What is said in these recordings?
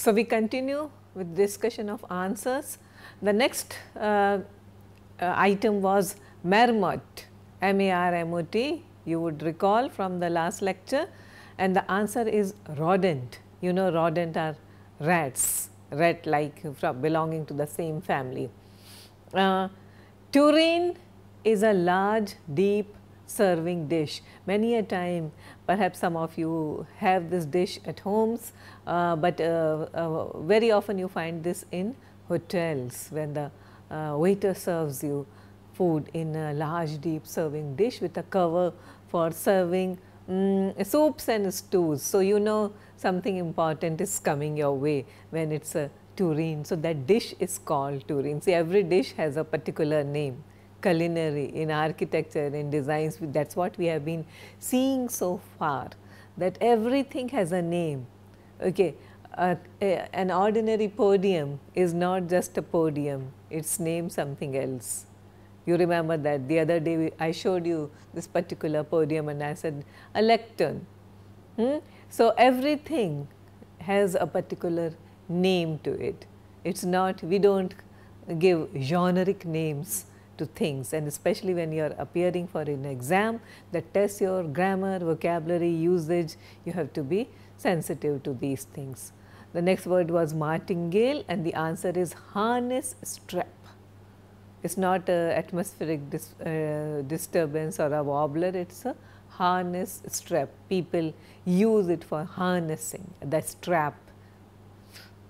So, we continue with discussion of answers. The next item was marmot, M-A-R-M-O-T, you would recall from the last lecture, and the answer is rodent. You know, rodent are rats, rat like from belonging to the same family. Tureen is a large, deep serving dish. Many a time, perhaps some of you have this dish at homes, but very often you find this in hotels when the waiter serves you food in a large, deep serving dish with a cover for serving soups and stews. So, you know something important is coming your way when it is a tureen. So, that dish is called tureen. See, every dish has a particular name. Culinary, in architecture, in designs, that is what we have been seeing so far, that everything has a name. Okay. An ordinary podium is not just a podium, it is named something else. You remember that the other day I showed you this particular podium and I said a lectern. So, everything has a particular name to it. It is not, we do not give generic names to things, and especially when you are appearing for an exam that tests your grammar, vocabulary, usage, you have to be sensitive to these things. The next word was martingale and the answer is harness strap. It is not a atmospheric disturbance or a wobbler, it is a harness strap. People use it for harnessing, that strap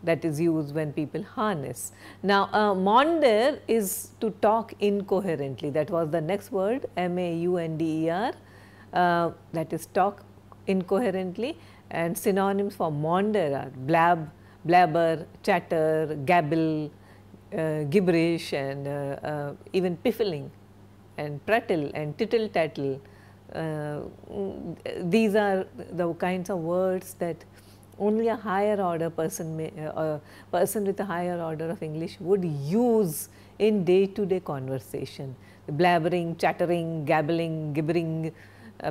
that is used when people harness. Now, maunder is to talk incoherently, that was the next word, M-A-U-N-D-E-R, that is talk incoherently, and synonyms for maunder are blabber, chatter, gabble, gibberish, and even piffling and prattle and tittle tattle. These are the kinds of words that only a higher order person may, person with a higher order of English would use in day to day conversation. Blabbering, chattering, gabbling, gibbering,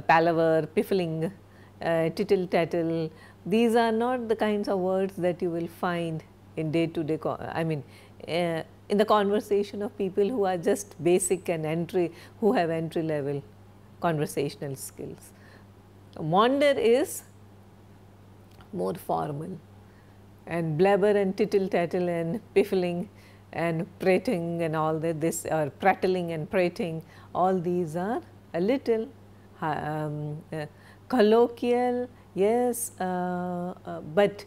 palaver, piffling, tittle tattle, these are not the kinds of words that you will find in day to day, I mean in the conversation of people who are just basic and who have entry level conversational skills. Maunder is more formal, and blabber and tittle tattle and piffling and prating and all that, this or prattling and prating, all these are a little colloquial, yes, but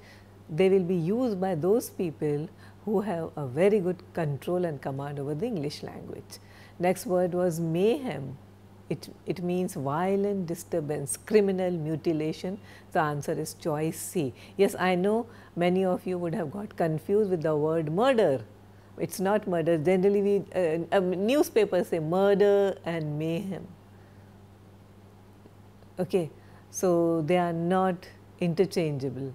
they will be used by those people who have a very good control and command over the English language. Next word was mayhem. It means violent disturbance, criminal mutilation. The answer is choice C. Yes, I know many of you would have got confused with the word murder. It is not murder. Generally, we newspapers say murder and mayhem. Okay. So, they are not interchangeable.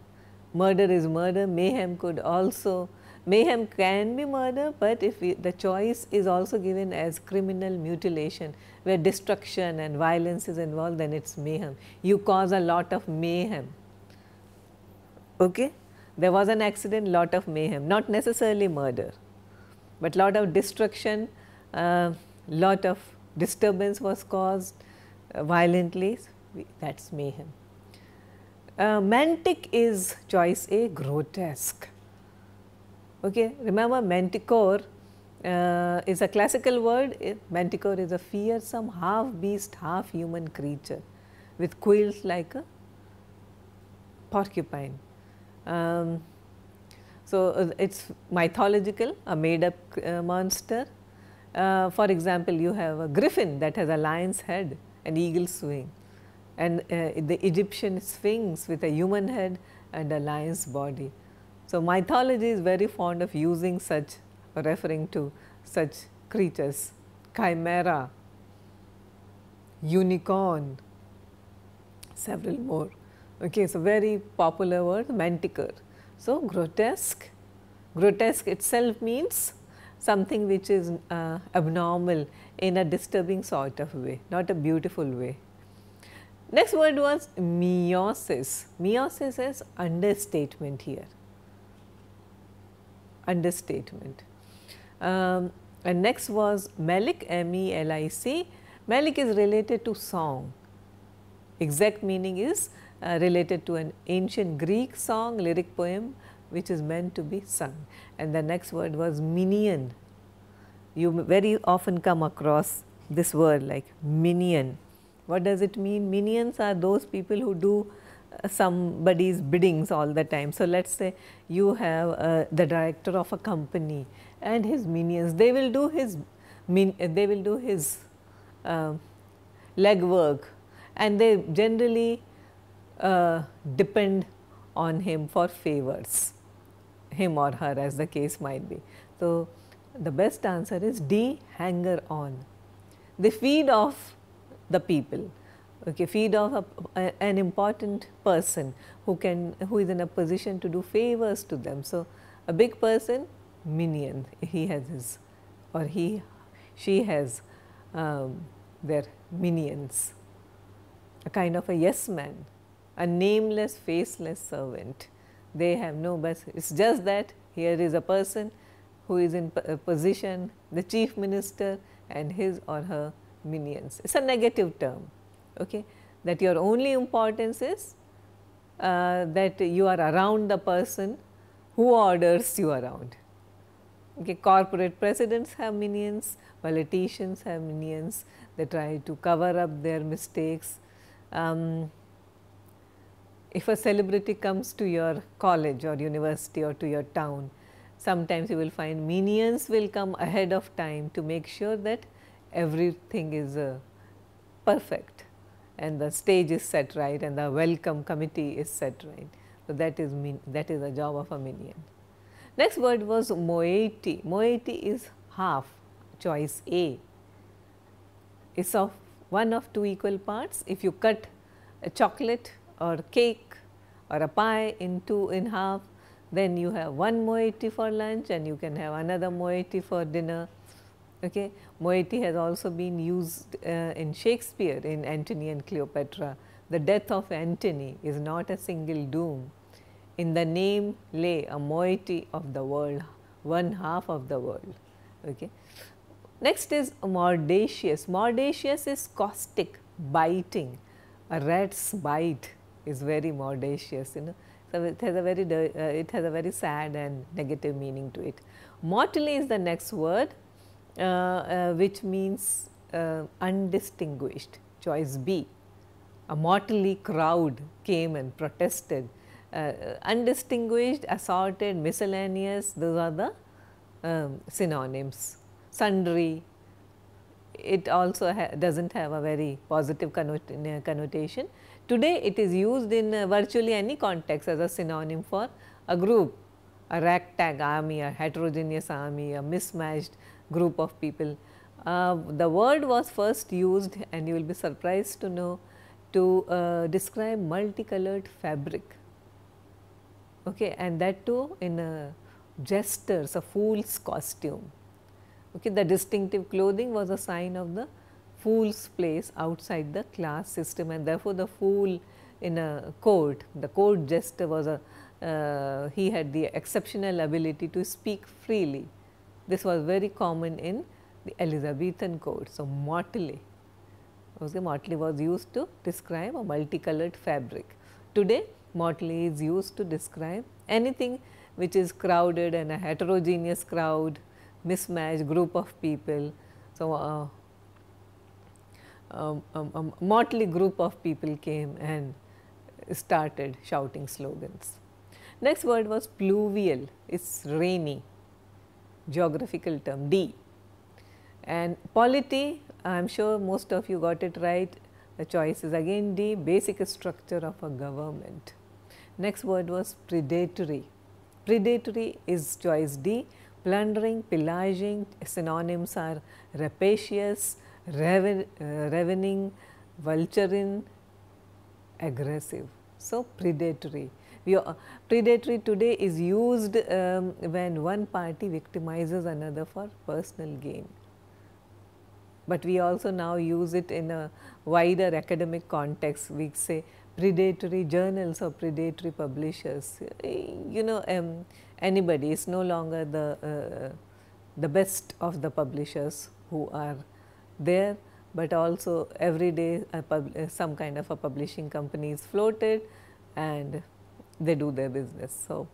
Murder is murder, mayhem could also, mayhem can be murder, but if the choice is also given as criminal mutilation, where destruction and violence is involved, then it is mayhem. You cause a lot of mayhem. Okay? There was an accident, lot of mayhem, not necessarily murder, but lot of destruction, lot of disturbance was caused violently, that is mayhem. Mantic is choice A, grotesque. Okay. Remember, manticore is a classical word. Manticore is a fearsome half beast, half human creature with quills like a porcupine. So, it is mythological, a made up monster. For example, you have a griffin that has a lion's head and eagle's wing, and the Egyptian sphinx with a human head and a lion's body. So, mythology is very fond of using such, referring to such creatures, chimera, unicorn, several more. Okay, so very popular word, manticore. So, grotesque, grotesque itself means something which is abnormal in a disturbing sort of way, not a beautiful way. Next word was meiosis. Meiosis is understatement here. understatement. And next was Melic, M-E-L-I-C. Melic is related to song. Exact meaning is related to an ancient Greek song, lyric poem, which is meant to be sung. And the next word was minion. You very often come across this word like minion. What does it mean? Minions are those people who do somebody's biddings all the time. So, let us say you have the director of a company and his minions, they will do his legwork, and they generally depend on him for favors, him or her as the case might be. So, the best answer is D, hanger on. They feed off the people, okay, feed off an important person who is in a position to do favors to them. So, a big person, minion, he has his, or she has their minions, a kind of a yes man, a nameless, faceless servant. They have no best, it is just that here is a person who is in a position, the chief minister and his or her minions. It is a negative term, okay, that your only importance is that you are around the person who orders you around. Okay, corporate presidents have minions, politicians have minions, they try to cover up their mistakes. If a celebrity comes to your college or university or to your town, sometimes you will find minions will come ahead of time to make sure that everything is perfect and the stage is set right and the welcome committee is set right. So, that is the job of a minion. Next word was moiety. Moiety is half, choice A. It is of one of two equal parts. If you cut a chocolate or cake or a pie in half, then you have one moiety for lunch and you can have another moiety for dinner. Okay. Moiety has also been used in Shakespeare in Antony and Cleopatra. The death of Antony is not a single doom. In the name lay a moiety of the world, one half of the world. Okay. Next is mordacious. Mordacious is caustic, biting. A rat's bite is very mordacious, you know. So, it has a very sad and negative meaning to it. Motley is the next word, which means undistinguished, choice B. A motley crowd came and protested. Undistinguished, assorted, miscellaneous, those are the synonyms. Sundry, it also does not have a very positive connotation. Today, it is used in virtually any context as a synonym for a group, a ragtag army, a heterogeneous army, a mismatched group of people. The word was first used, and you will be surprised to know, to describe multicolored fabric, okay, and that too in a jester's, a fool's costume. Okay, the distinctive clothing was a sign of the fool's place outside the class system, and therefore, the fool in a court, the court jester was he had the exceptional ability to speak freely. This was very common in the Elizabethan court. So, motley, okay, motley was used to describe a multicolored fabric. Today, motley is used to describe anything which is crowded and a heterogeneous crowd, mismatched group of people. So, motley group of people came and started shouting slogans. Next word was pluvial, it is rainy, geographical term D. And polity, I am sure most of you got it right, the choice is again D, basic structure of a government. Next word was predatory. Predatory is choice D, plundering, pillaging, synonyms are rapacious, ravening, vulturine, aggressive. So, predatory. Predatory today is used when one party victimizes another for personal gain, but we also now use it in a wider academic context. We say predatory journals or predatory publishers. Anybody is no longer the best of the publishers who are there, but also every day some kind of a publishing company is floated and they do their business. So,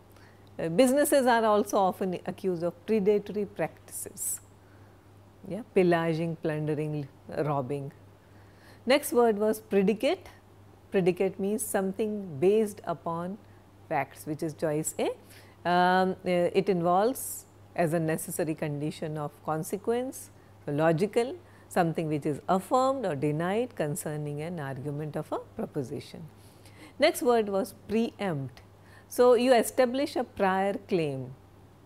businesses are also often accused of predatory practices, pillaging, plundering, robbing. Next word was predicate. Predicate means something based upon facts, which is choice A. It involves as a necessary condition of consequence, so logical, something which is affirmed or denied concerning an argument of a proposition. Next word was preempt. So, you establish a prior claim.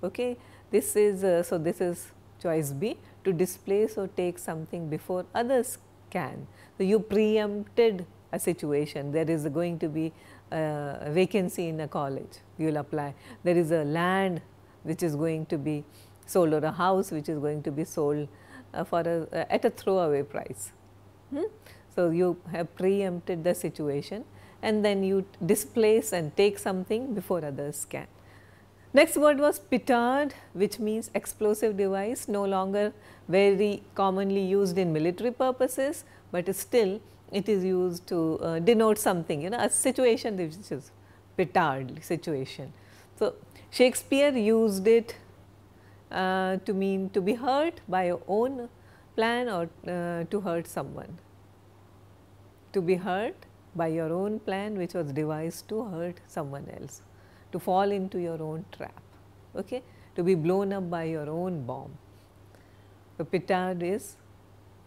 Okay. This is this is choice B, to displace or take something before others can. So, you preempted a situation. There is going to be a vacancy in a college, you will apply. There is a land which is going to be sold, or a house which is going to be sold at a throwaway price. So, you have preempted the situation and then you displace and take something before others can. Next word was petard, which means explosive device, no longer very commonly used in military purposes, but still it is used to denote something, a situation which is petard situation. So, Shakespeare used it to mean to be hurt by your own plan or to hurt someone. To be hurt by your own plan which was devised to hurt someone else, to fall into your own trap, okay? To be blown up by your own bomb. So, petard is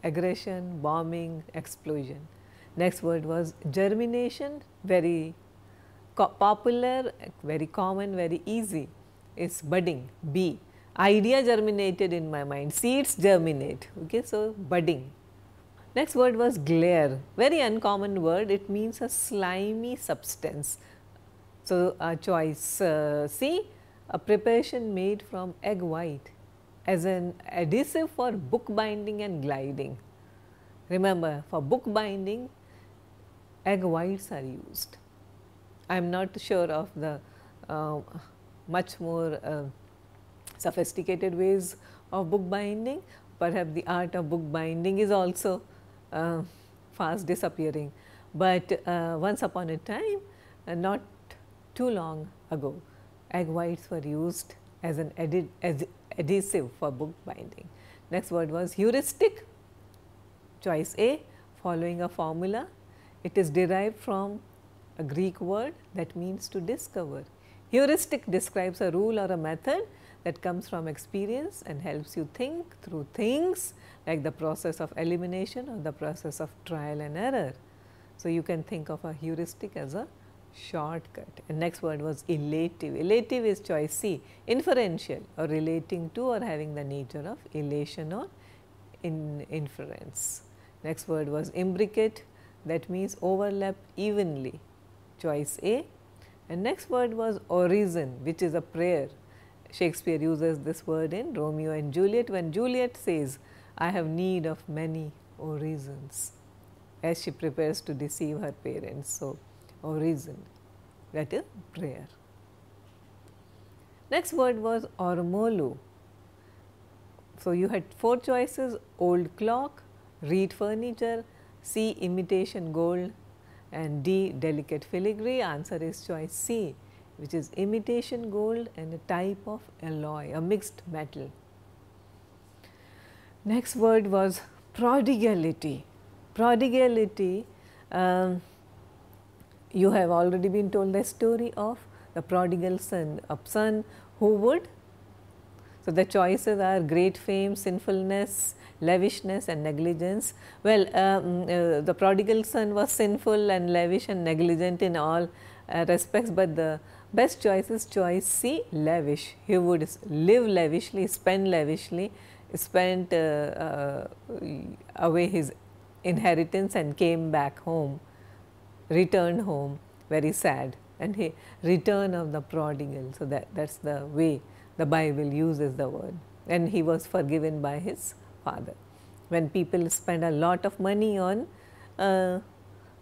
aggression, bombing, explosion. Next word was germination, very popular, very common, very easy, is budding, B. Idea germinated in my mind, seeds germinate, okay? So, budding. Next word was glare, very uncommon word, it means a slimy substance. So, choice C, a preparation made from egg white as an adhesive for book binding and gliding. Remember, for book binding, egg whites are used. I am not sure of the much more sophisticated ways of book binding. Perhaps the art of book binding is also fast disappearing, but once upon a time, not too long ago, egg whites were used as an adhesive for book binding. Next word was heuristic, choice A, following a formula. It is derived from a Greek word that means to discover. Heuristic describes a rule or a method that comes from experience and helps you think through things like the process of elimination or the process of trial and error. So, you can think of a heuristic as a shortcut. And next word was elative. Elative is choice C, inferential or relating to or having the nature of elation or inference. Next word was imbricate, that means overlap evenly, choice A. And next word was orison, which is a prayer. Shakespeare uses this word in Romeo and Juliet when Juliet says, I have need of many orisons, as she prepares to deceive her parents. So, orison, that is prayer. Next word was ormolu. So, you had 4 choices: old clock, reed furniture, C imitation gold, and D delicate filigree. Answer is choice C, which is imitation gold and a type of alloy, a mixed metal. Next word was prodigality. Prodigality, you have already been told the story of the prodigal son, a son who would. So, the choices are great fame, sinfulness, lavishness and negligence. Well, the prodigal son was sinful and lavish and negligent in all respects, but the best choice is choice C, lavish. He would live lavishly, spend lavishly, spent away his inheritance and came back home, returned home very sad, and he return of the prodigal. So, that's the way the Bible uses the word, and he was forgiven by his father. When people spend a lot of money on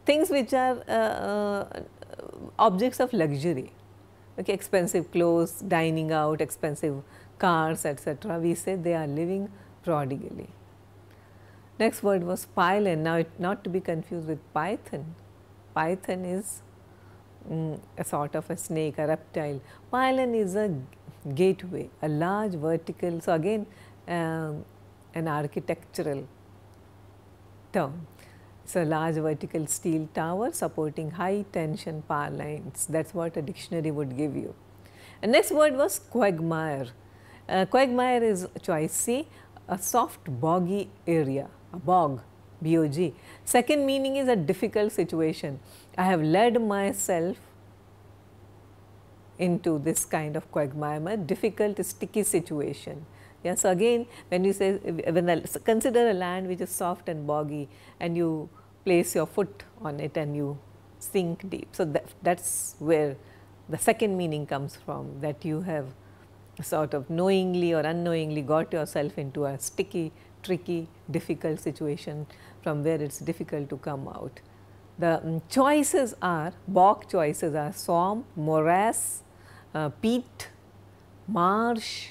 things which are objects of luxury, okay, expensive clothes, dining out, expensive cars, etc. We say they are living prodigally. Next word was pylon. Now, not to be confused with python. Python is a sort of a snake, a reptile. Pylon is a gateway, a large vertical. So, again an architectural term. It is a large vertical steel tower supporting high tension power lines. That is what a dictionary would give you. And next word was quagmire. Quagmire is choice C, a soft boggy area, a bog, B-O-G. Second meaning is a difficult situation. I have led myself into this kind of quagmire, difficult, sticky situation. Yeah, so again, when you say, consider a land which is soft and boggy, and you place your foot on it and you sink deep. So that is where the second meaning comes from, that you have sort of knowingly or unknowingly got yourself into a sticky, tricky, difficult situation from where it is difficult to come out. The choices are, bog choices are swamp, morass, peat, marsh,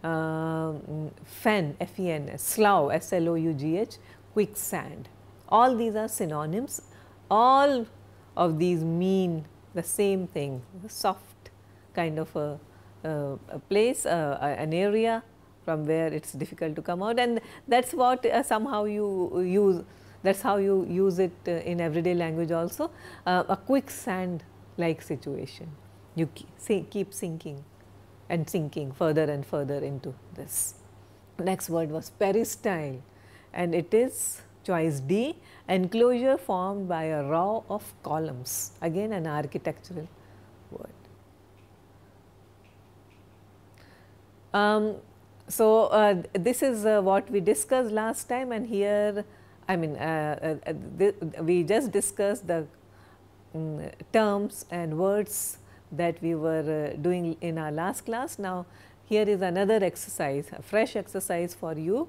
fen, F-E-N-S, slough, S-L-O-U-G-H, quicksand. All these are synonyms. All of these mean the same thing, a soft kind of a place, an area from where it is difficult to come out, and that is what somehow you use, that is how you use it in everyday language also, a quicksand like situation. You keep sinking and sinking further and further into this. Next word was peristyle, and it is choice D, enclosure formed by a row of columns, again an architectural word. This is what we discussed last time, and here I mean we just discussed the terms and words that we were doing in our last class. Now, here is another exercise, a fresh exercise for you.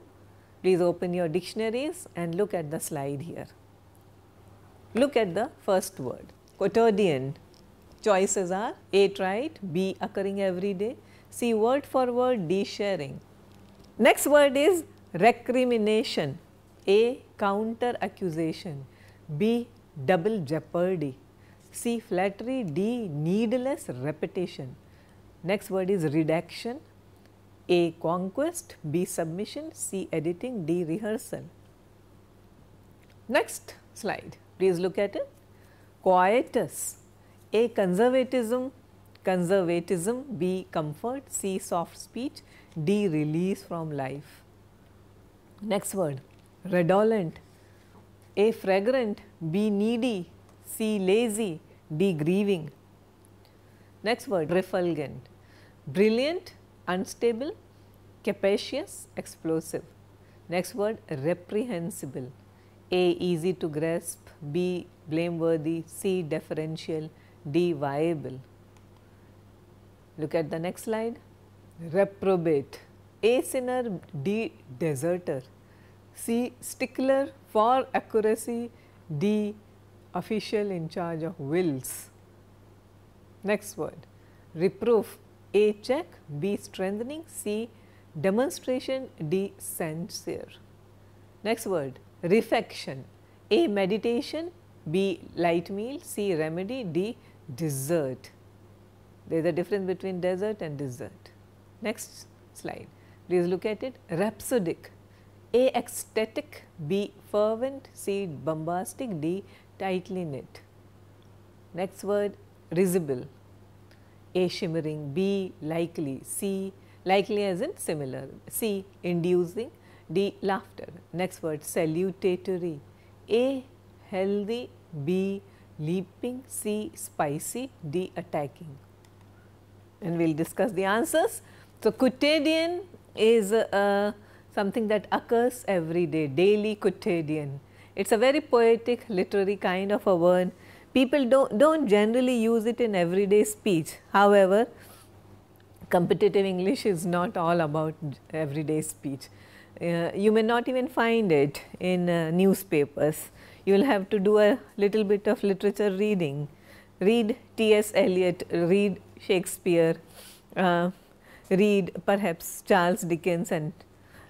Please open your dictionaries and look at the slide here. Look at the first word, quotidian. Choices are A, trite, B, occurring every day, C, word for word, D, sharing. Next word is recrimination. A, counter accusation, B, double jeopardy, C, flattery, D, needless repetition. Next word is redaction. A, conquest, B, submission, C, editing, D, rehearsal. Next slide, please look at it. Quietus. A, conservatism, B, comfort, C, soft speech, D, release from life. Next word, redolent. A, fragrant, B, needy, C, lazy, D, grieving. Next word, refulgent. Brilliant, unstable, capacious, explosive. Next word, reprehensible. A, easy to grasp, B, blameworthy, C, deferential, D, viable. Look at the next slide. Reprobate. A, sinner, D, deserter, C, stickler for accuracy, D, official in charge of wills. Next word, reproof. A, check, B, strengthening, C, demonstration, D, sincere. Next word, refection. A, meditation, B, light meal, C, remedy, D, dessert. There is a difference between desert and dessert. Next slide, please look at it. Rhapsodic. A, ecstatic, B, fervent, C, bombastic, D, tightly knit. Next word, risible. A, shimmering, B, likely, C, likely as in similar, C, inducing, D, laughter. Next word, salutatory. A, healthy, B, leaping, C, spicy, D, attacking. And we will discuss the answers. So, quotidian is something that occurs every day, daily quotidian. It is a very poetic, literary kind of a word. People don't generally use it in everyday speech. However, competitive English is not all about everyday speech. You may not even find it in newspapers. you will have to do a little bit of literature reading. Read T.S. Eliot, read Shakespeare, read perhaps Charles Dickens and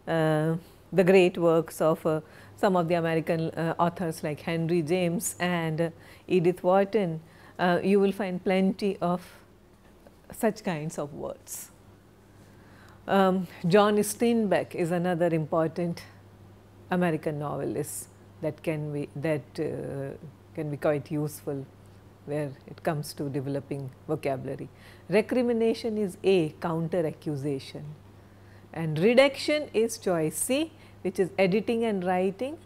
the great works of some of the American authors like Henry James and Edith Wharton. You will find plenty of such kinds of words. John Steinbeck is another important American novelist that can be quite useful where it comes to developing vocabulary. Recrimination is A, counter accusation, and redaction is choice C, which is editing and writing.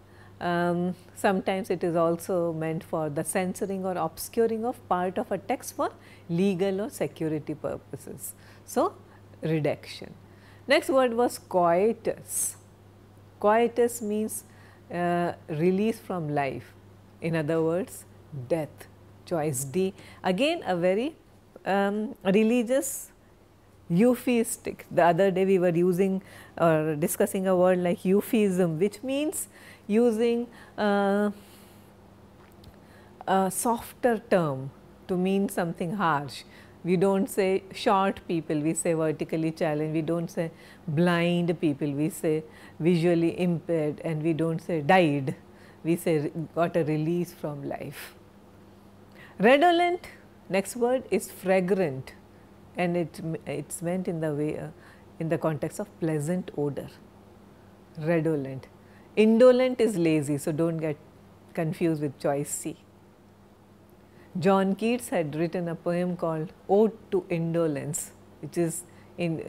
Sometimes it is also meant for the censoring or obscuring of part of a text for legal or security purposes. So, redaction. Next word was coitus. Coitus means release from life, in other words death, choice D. Again a very religious eupheistic. The other day we were using or discussing a word like eupheism, which means using a softer term to mean something harsh. We do not say short people, we say vertically challenged, we do not say blind people, we say visually impaired, and we do not say died, we say got a release from life. Redolent, next word is fragrant, and it's meant in the way in the context of pleasant odor. Redolent. Indolent is lazy, so don't get confused with choice C. John Keats had written a poem called Ode to Indolence, which is in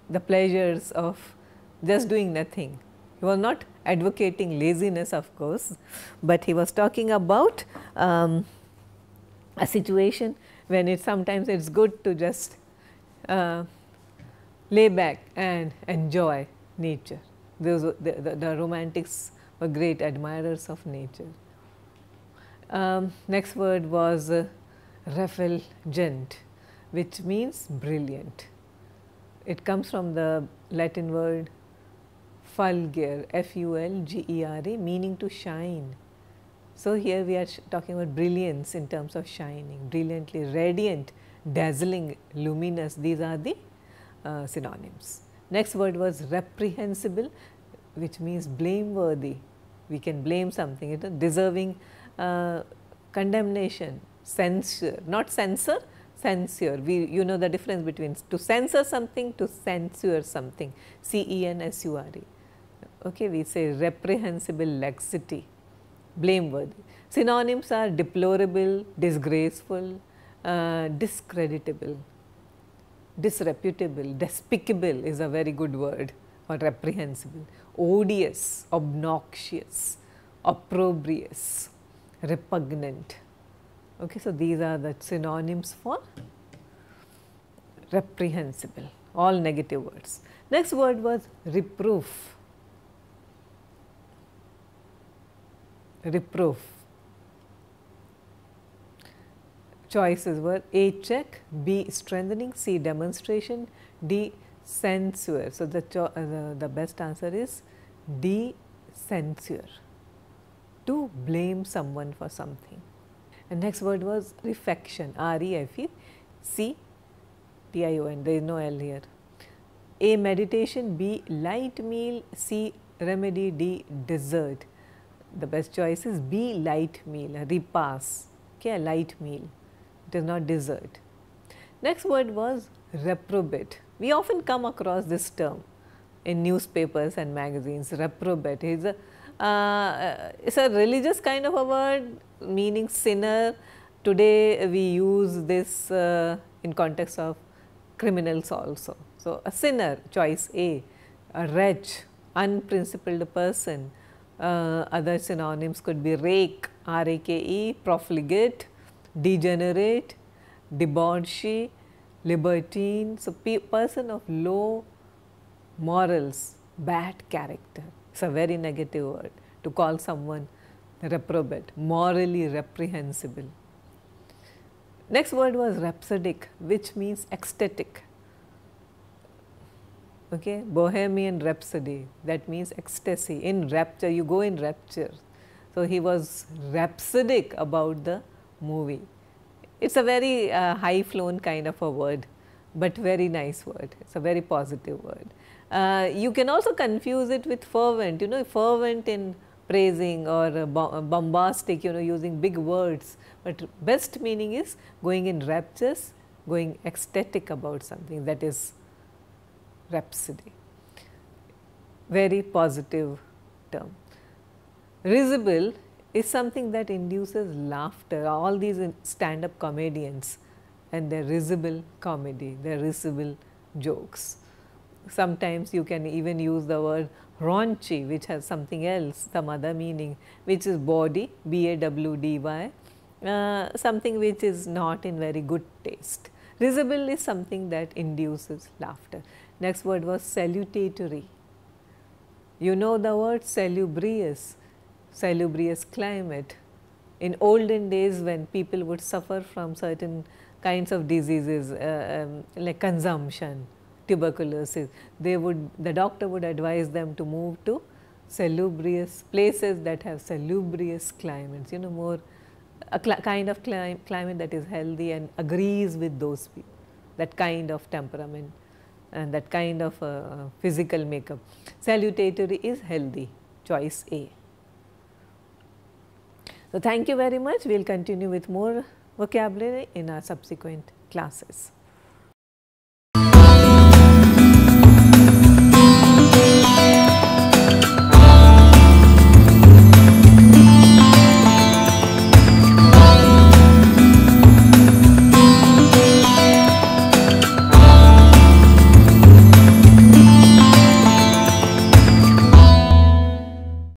the pleasures of just doing nothing. He was not advocating laziness, of course, but he was talking about a situation when sometimes it's good to just lay back and enjoy nature. The romantics were great admirers of nature. Next word was refulgent, which means brilliant. It comes from the Latin word fulgere, F-U-L-G-E-R-E, meaning to shine. So, here we are talking about brilliance in terms of shining, brilliantly radiant, dazzling, luminous. These are the synonyms. Next word was reprehensible, which means blameworthy. We can blame something, deserving condemnation, censure, not censor, censure. You know the difference between to censor something, to censure something, C-E-N-S-U-R-E. Okay, we say reprehensible laxity, blameworthy. Synonyms are deplorable, disgraceful, discreditable, disreputable, despicable is a very good word for reprehensible, odious, obnoxious, opprobrious, repugnant. Okay, so, these are the synonyms for reprehensible, all negative words. Next word was reproof. Reproof. Choices were A, check, B, strengthening, C, demonstration, D, censure. So, the best answer is D, censure, to blame someone for something. And next word was refection, R-E-F-E-C-T-I-O-N, there is no L here. A, meditation, B, light meal, C, remedy, D, dessert. The best choice is B, light meal, a repast, okay, a light meal, it is not dessert. Next word was reprobate. We often come across this term in newspapers and magazines. Reprobate is it's a religious kind of a word meaning sinner. Today we use this in context of criminals also. So, a sinner, choice A, a wretch, unprincipled person. Other synonyms could be rake, R-A-K-E, profligate, degenerate, debauchee, libertine. So, person of low morals, bad character. It is a very negative word to call someone reprobate, morally reprehensible. Next word was rhapsodic, which means ecstatic. Okay, Bohemian Rhapsody, that means ecstasy, in rapture, you go in rapture. So, he was rhapsodic about the movie. It is a very high flown kind of a word, but very nice word. It is a very positive word. You can also confuse it with fervent, fervent in praising, or bombastic, using big words, but best meaning is going in raptures, going ecstatic about something, that is rhapsody. Very positive term. Risible is something that induces laughter. All these stand-up comedians and their risible comedy, their risible jokes. Sometimes you can even use the word raunchy, which has something else, some other meaning, which is bawdy, B-A-W-D-Y, something which is not in very good taste. Risible is something that induces laughter. Next word was salutatory. You know the word salubrious, salubrious climate. In olden days, when people would suffer from certain kinds of diseases like consumption, tuberculosis, the doctor would advise them to move to salubrious places that have salubrious climates, more a kind of climate that is healthy and agrees with those people, that kind of temperament and that kind of physical makeup. Salutatory is healthy, choice A. So, thank you very much. We will continue with more vocabulary in our subsequent classes.